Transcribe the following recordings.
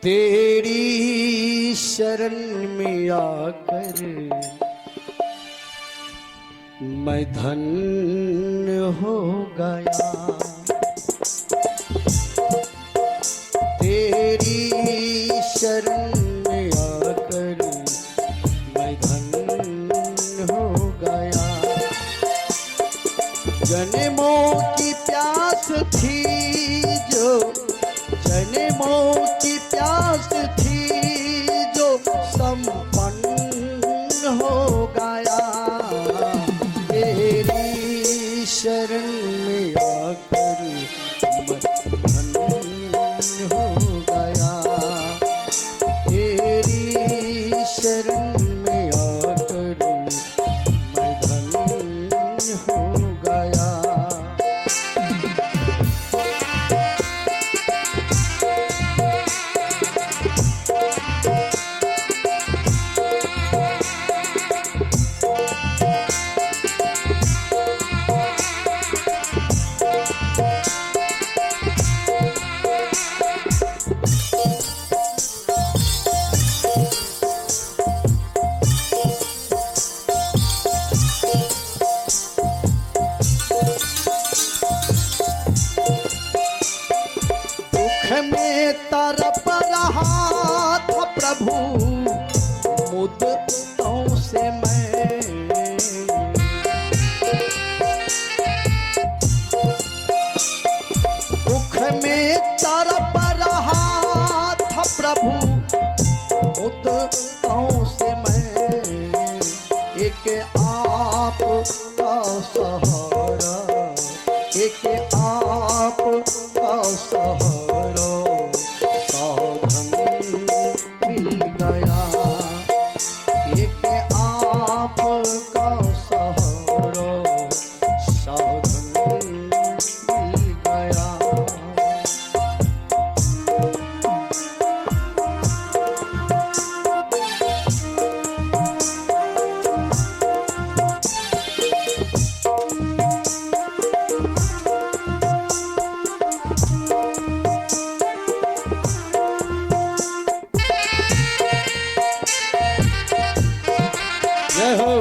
तेरी शरण में आकर मैं धन्य हो गया। तेरी शरण में आकर मैं धन्य हो गया। जन्मों की प्यास थी जो, जन्मों की प्यास थी जो संपन्न हो गया। तेरी शरण में आकर मैं धन्य हो गया। तेरी शरण में आकर मैं धन्य हो गया। में तरप रहा था प्रभु मुद्दतों से मैं। दुख में तरप रहा था प्रभु मुद्दतों से मैं। एक आप का सहारा, एक आप का सहारा मिल गया। एक आप का सहारा साधन मिल गया। जय हो।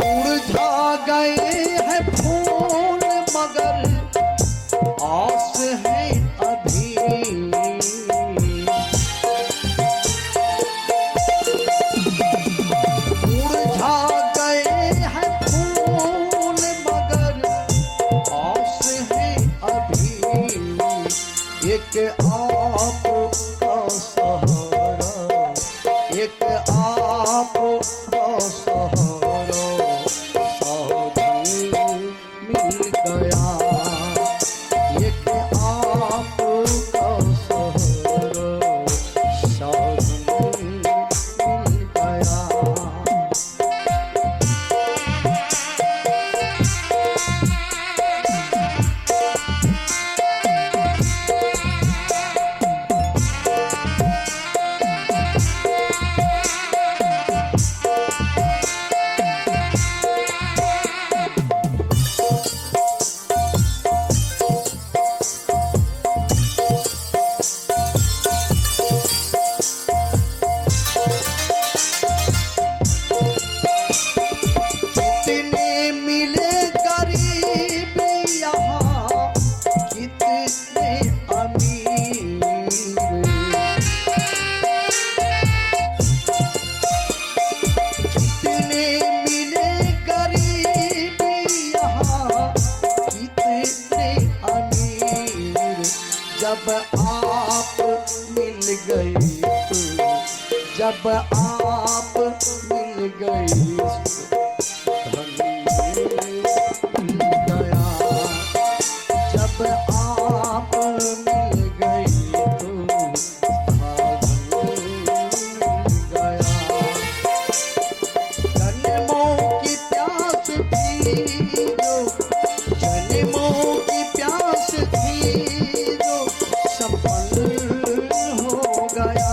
मुरझा गए हैं फूल मगर आस है अभी। मुरझा गए हैं फूल मगर आस है अभी। एक आप का सहारा, एक आप का सहारा साधन मिल गया। एक आप का सहारा साधन मिल गया। जब आप मिल गई तो, जब आप मिल गई धन्य मिल गया। जब आप मिल गई तो धन्य मिल गया। जन्मों की प्यास थी जो, जन्मों की प्यास थी जो संपन्न हो गया।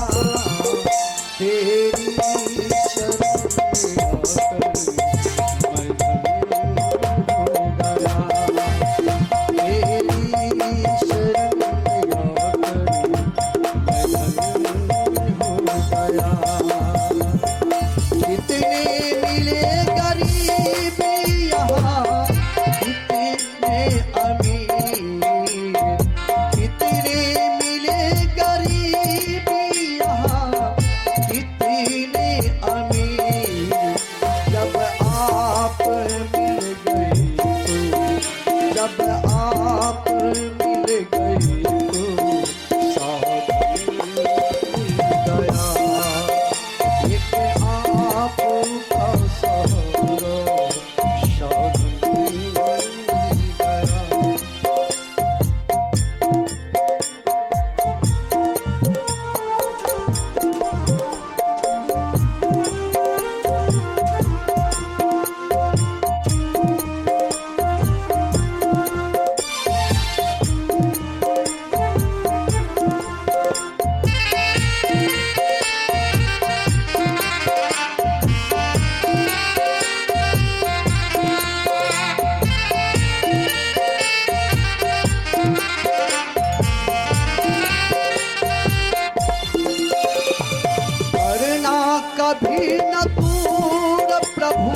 कभी न दूर प्रभु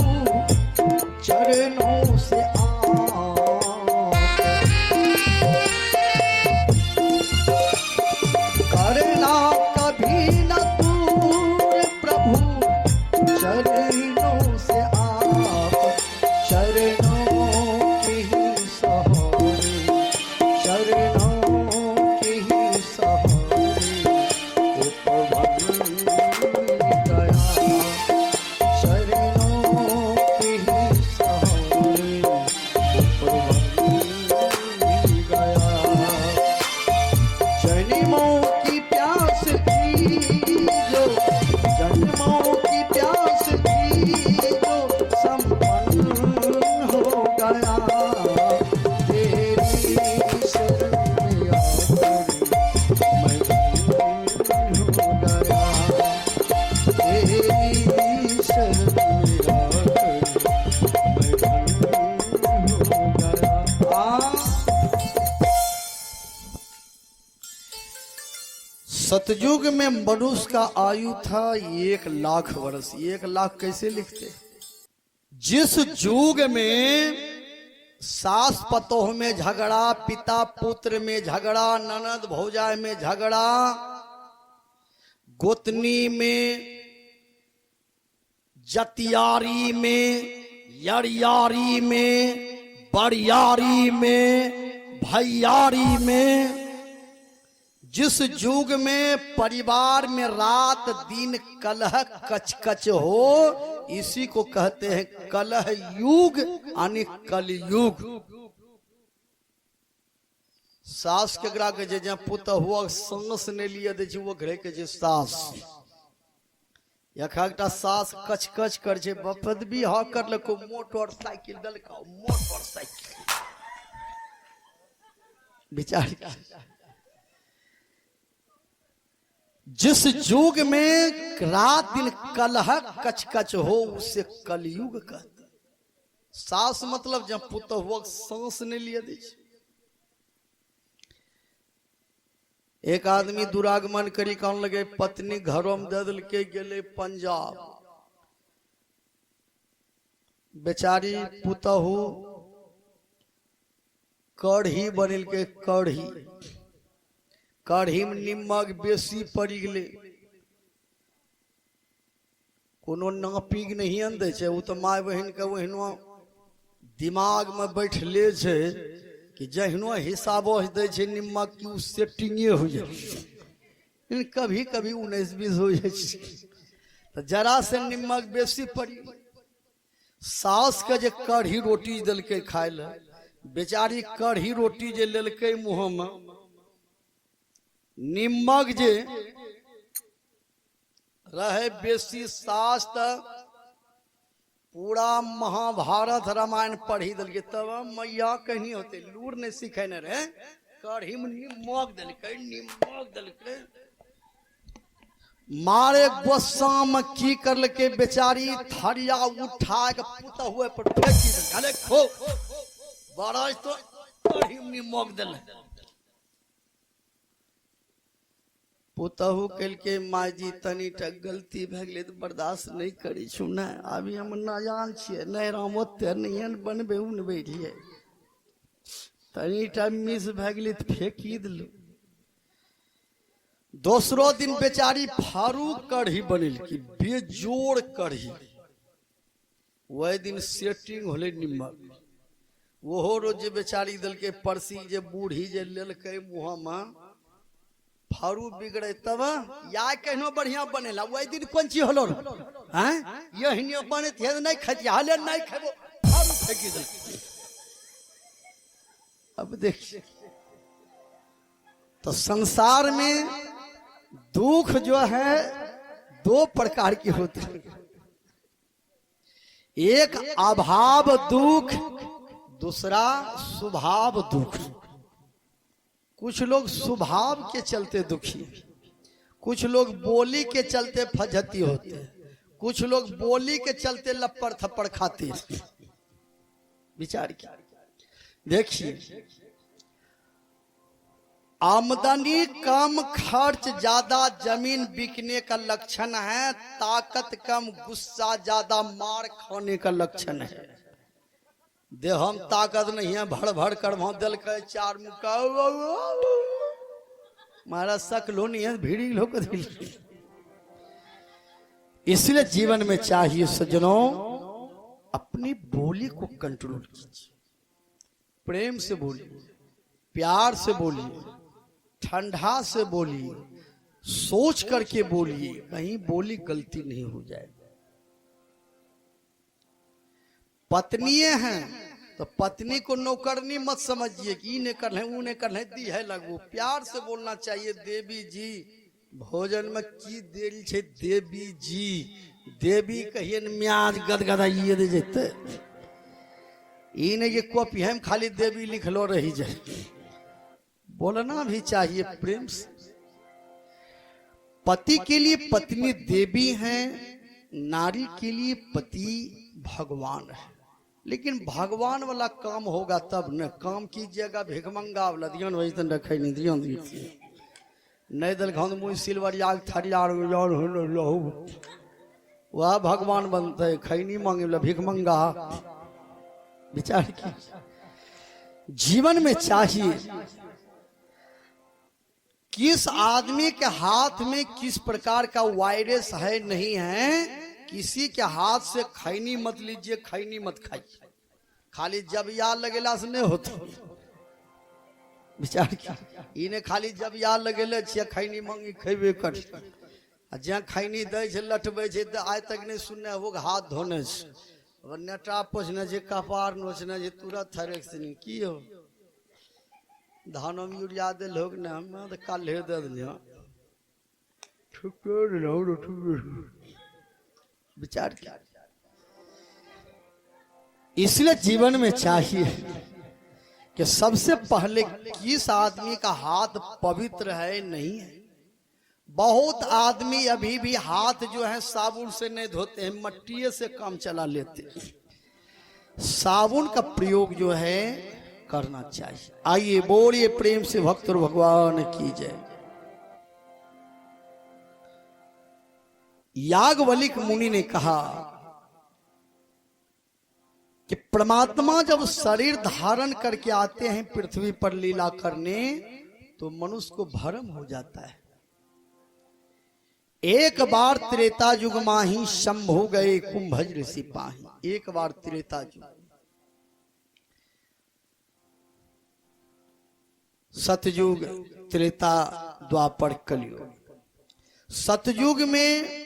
चरणों से करना कभी न दूर प्रभु चरणों से आप चरणों के ही सहारे चरणों के ही सहारे उपवन गया चरणों के ही सहारे उपवन गया जन्मों की प्यास थी जो जन्मों की प्यास थी जो संपन्न हो गया तेरी शरण में आकर मैं धन्य हो गया तेरी शरण में आकर मैं धन्य हो गया। सतयुग में मनुष्य का आयु था 1,00,000 वर्ष। 1,00,000 कैसे लिखते? जिस युग में सास पतोह में झगड़ा, पिता पुत्र में झगड़ा, ननद भौजाई में झगड़ा, गोतनी में, जतियारी में, यरियारी में, बरियारी में, भैयारी में, जिस युग में परिवार में रात दिन कलह कचकच हो, इसी को कहते हैं कलह युग यानी कलयुग। सास के ग्रा के जे पुत हुआ सांस ने लिए दे वो घरे के जे सास एकटा सास कचकच कर छे बपद भी हा कर लको मोटरसाइकिल दलका मोटरसाइकिल बिचारी। जिस युग में रात दिन कलह कचकच हो उसे कलयुग कहते। सास मतलब जब पुत हुआ सांस ने लिए दे। एक आदमी दुरागमन करी कौन लगे पत्नी घरों में दे दिल के गेले पंजाब। बेचारी पुतहु कढ़ी बनिल के कढ़ी कढ़ी में निमक बेसी पड़ी गले कोनो नापीग नहीं आन दे। वो तो माय बहन के वहनो दिमाग में बैठले छे कि जहनो हिसाब दे छे निमक की सेटिंगे हो जाए। कभी कभी 19-20 हो जाए तो जरा से निमक बेसी पड़ी। सास के जे कढ़ी रोटी दल के खाए ले बेचारी कढ़ी रोटी जे ललके मुँह में निमक जे रहे बेसी। सास त पूरा महाभारत रामायण पढ़ी दल के तब मैया कहीं होते लूर नहीं सिखेने रहे कढ़ी में निमक दलके मारे गोस्सा में की कर के बेचारी थरिया उठा के पुता हुए पर फेंकी दे खो बरस तो कढ़ी में निमक दल। पुतहु कल के माँ जी तनी गलती भगले तो बर्दाश्त नहीं करी छु न। अभी हम नजान छे नहराम ओते नहीं बनबे उनबे रहिए तनी मिस भगले तो फेंकी दिलु। दूसरो दिन बेचारी फारूक कढ़ी बनिल की बेजोड़ कढ़ी। वह दिन सेटिंग होले निमक वो रोज बेचारी दल के परसी जे बूढ़ी जे ललके मुँह में फारू बिगड़े तब या कहनो बढ़िया बनेला। वही दिन कौन चीज होलो हैं यही बने थे नहीं खती हाले नहीं खेबो फारू फेंकी दे। अब देखिए तो संसार में दुख जो है 2 प्रकार की होती है। एक अभाव दुख, दूसरा स्वभाव दुख। कुछ लोग स्वभाव के चलते दुखी, कुछ लोग बोली के चलते फजहती होते, कुछ लोग बोली के चलते लपड़ थप्पड़ खाते। विचार किया देखिए आमदनी कम खर्च ज्यादा जमीन बिकने का लक्षण है। ताकत कम गुस्सा ज्यादा मार खाने का लक्षण है। देह हम ताकत नहीं है, भड़ भड़ कर दिल का चार मुका मारा सकलो नहीं है, भीड़ी लोग। इसलिए जीवन में चाहिए सज्जनों, अपनी बोली को कंट्रोल कीजिए। प्रेम से बोलिए, प्यार से बोलिए, ठंडा से बोलिए, सोच करके बोलिए, कहीं बोली गलती नहीं हो जाए। पत्नियां हैं तो पत्नी को नौकरनी मत समझिए कि इन्हें कर लें उन्हें कर लें, दी है लगू। प्यार से बोलना चाहिए, देवी जी भोजन में की देरी छे देवी जी। देवी कहिए म्याज गदगदाइए दे जेते, इन्हें ये कॉपी हम खाली देवी लिख लो रही जाए। बोलना भी चाहिए प्रेम से। पति के लिए पत्नी देवी हैं, नारी के लिए पति भगवान है। लेकिन भगवान वाला काम होगा तब न। काम कीजिएगा भिखमंगा वाला ध्यान वही तन रखे नहीं ध्यान दीजिए। नहीं दल घाव मुँह सिल्वर याग थरियार लहू वह भगवान बनते है। खैनी मांगे वाला भिखमंगा विचार की। जीवन में चाहिए किस आदमी के हाथ में किस प्रकार का वायरस है नहीं है। किसी के हाथ से खैनी मत लीजिए, खैनी मत खाइए। खाली जब याद लगेला से नहीं होता विचार किया। इन्हें खाली जब याद लगेले छिए खैनी मांगी खेबे कर। जहाँ खैनी दे छे लटबे छे तो आज तक नहीं सुनने हो हाथ धोने छे। नेटा पोछने छे, कपार नोचने छे, तुरंत थरेक से नहीं की हो। धानों में यूरिया दे लोग ने हम तो कल दे दिया विचार क्या। इसलिए जीवन में चाहिए कि सबसे पहले किस आदमी का हाथ पवित्र है नहीं है। बहुत आदमी अभी भी हाथ जो है साबुन से नहीं धोते हैं, मट्टी से काम चला लेते हैं। साबुन का प्रयोग जो है करना चाहिए। आइए बोलिए प्रेम से भक्त और भगवान की जय। याज्ञवल्क्य मुनि ने कहा कि परमात्मा जब शरीर धारण करके आते हैं पृथ्वी पर लीला करने तो मनुष्य को भ्रम हो जाता है। एक बार त्रेता युग माही शंभु गए कुंभज ऋषि पाही। एक बार त्रेता युग, सतयुग, त्रेता, द्वापर, कलयुग। सतयुग में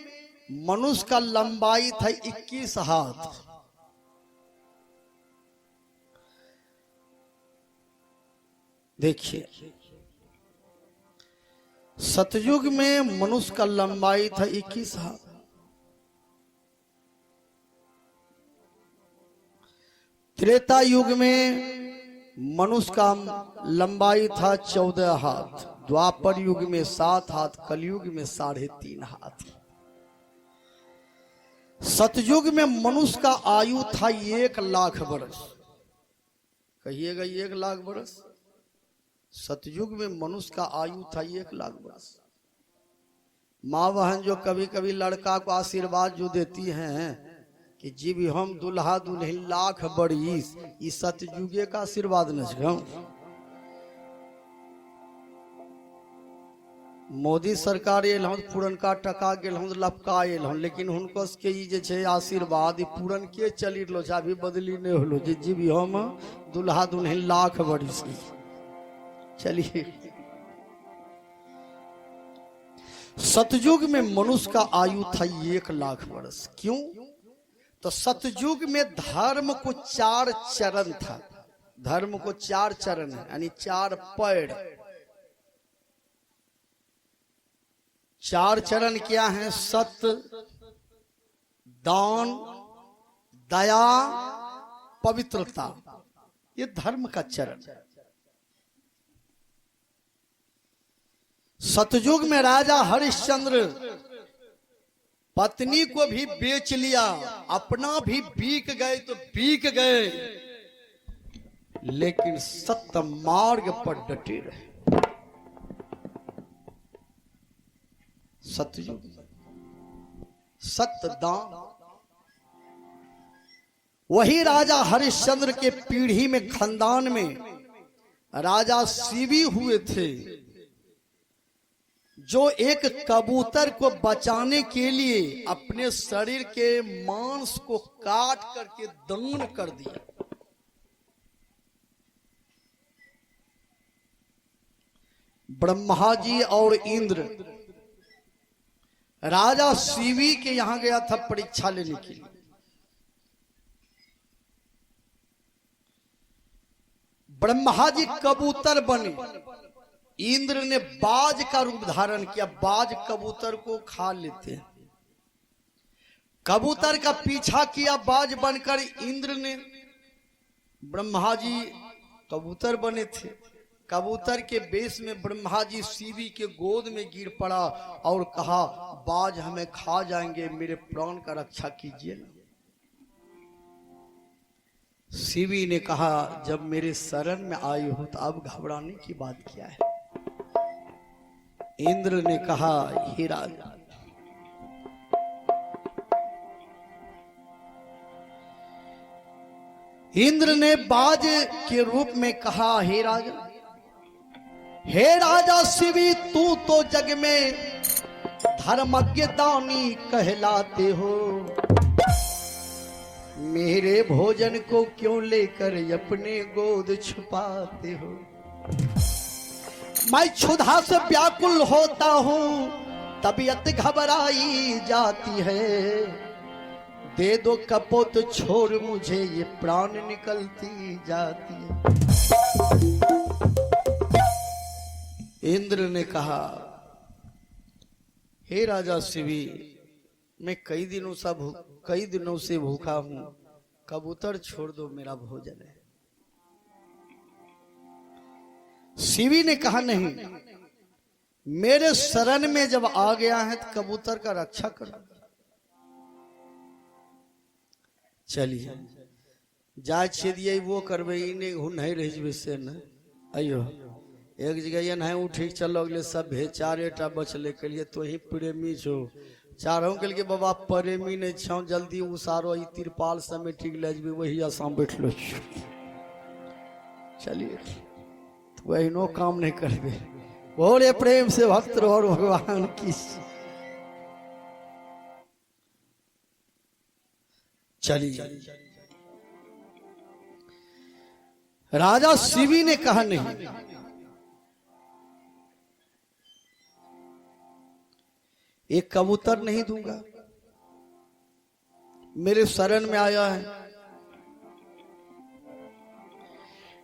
मनुष्य का लंबाई था 21 हाथ। देखिए सतयुग में मनुष्य का लंबाई था 21 हाथ। त्रेता युग में मनुष्य का लंबाई था 14 हाथ। द्वापर युग में 7 हाथ, कलयुग में 3.5 हाथ। सतयुग में मनुष्य का आयु था 1 लाख वर्ष। कहिएगा 1 लाख वर्ष। सतयुग में मनुष्य का आयु था 1 लाख वर्ष। माँ बहन जो कभी कभी लड़का को आशीर्वाद जो देती हैं कि जी भी हम दुल्हा दुल्हन लाख बरिस, इस सतयुगे का आशीर्वाद न छो। मोदी सरकार एल पुरनका टका गेल लपका एल, लेकिन हुनको के जे छे आशीर्वाद पूरन के चली रहलो छै, अभी बदली नहीं होलो जी भी हम दुल्हा दुल्हन लाख बरिस। चलिए सतयुग में मनुष्य का आयु था 1 लाख वर्ष। क्यों? तो सतयुग में धर्म को 4 चरण था। धर्म को 4 चरण है, यानी 4 पैर। 4 चरण क्या है? सत्य, दान, दया, पवित्रता। ये धर्म का चरण है। सतयुग में राजा हरिश्चंद्र पत्नी को भी बेच लिया, अपना भी बिक गए तो बिक गए, लेकिन सत्य मार्ग पर डटे रहे। सतयुग, सत्यदान। वही राजा हरिश्चंद्र के पीढ़ी में, खानदान में राजा शिवी हुए थे, जो एक कबूतर को बचाने के लिए अपने शरीर के मांस को काट करके दान कर दिया। ब्रह्मा जी और इंद्र राजा शिवी के यहां गया था परीक्षा लेने के लिए। ब्रह्मा जी कबूतर बने, इंद्र ने बाज का रूप धारण किया। बाज कबूतर को खा लेते हैं। कबूतर का पीछा किया बाज बनकर इंद्र ने। ब्रह्मा जी कबूतर बने थे। कबूतर के बेस में ब्रह्मा जी शिवी के गोद में गिर पड़ा और कहा, बाज हमें खा जाएंगे, मेरे प्राण का रक्षा कीजिए ना। शिवी ने कहा, जब मेरे शरण में आए हो तो अब घबराने की बात क्या है। इंद्र ने कहा, हे राजा, इंद्र ने बाज के रूप में कहा, हे राजा, हे राजा शिवी, तू तो जग में धर्मज्ञ दानी कहलाते हो। मेरे भोजन को क्यों लेकर अपने गोद छुपाते हो। मैं क्षुधा से व्याकुल होता हूं, तबीयत घबराई जाती है। दे दो कपोत छोड़ मुझे, ये प्राण निकलती जाती है। इंद्र ने कहा, हे राजा शिवी, मैं कई दिनों से भूखा हूं, कबूतर छोड़ दो, मेरा भोजन है। शिवी ने कहा, नहीं, मेरे शरण में जब आ गया है तो कबूतर का रक्षा करो। चलिए जा छेदिए वो करबे, नहीं रह जबे से न। अयो एक जगह नहीं उठी चलो अगले सब भे, चारेटा बचले के लिए तो ही प्रेमी छो। चारों के लिए बाबा प्रेमी नहीं छो, जल्दी उसारो ई तिरपाल समेट ले जबे, वही आसाम बैठ लो। चलिए वही नो काम नहीं करबे, बोले प्रेम से भक्त रहो भगवान की। चलिए राजा शिवी ने कहा, नहीं, एक कबूतर नहीं दूंगा, मेरे शरण में आया है।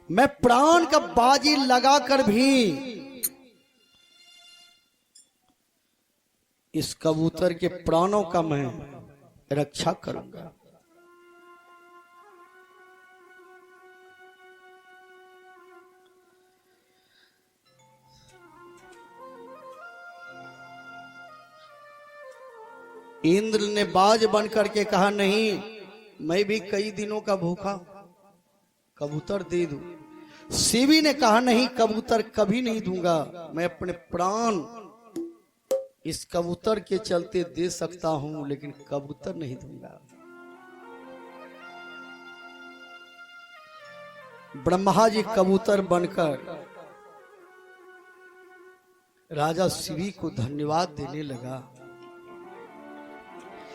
मैं प्राण का बाजी लगाकर भी इस कबूतर के प्राणों का मैं रक्षा करूंगा। इंद्र ने बाज बन करके कहा, नहीं, मैं भी कई दिनों का भूखा, कबूतर दे दूं। शिवी ने कहा, नहीं, कबूतर कभी नहीं दूंगा, मैं अपने प्राण इस कबूतर के चलते दे सकता हूं, लेकिन कबूतर नहीं दूंगा। ब्रह्मा जी कबूतर बनकर राजा शिवी को धन्यवाद देने लगा।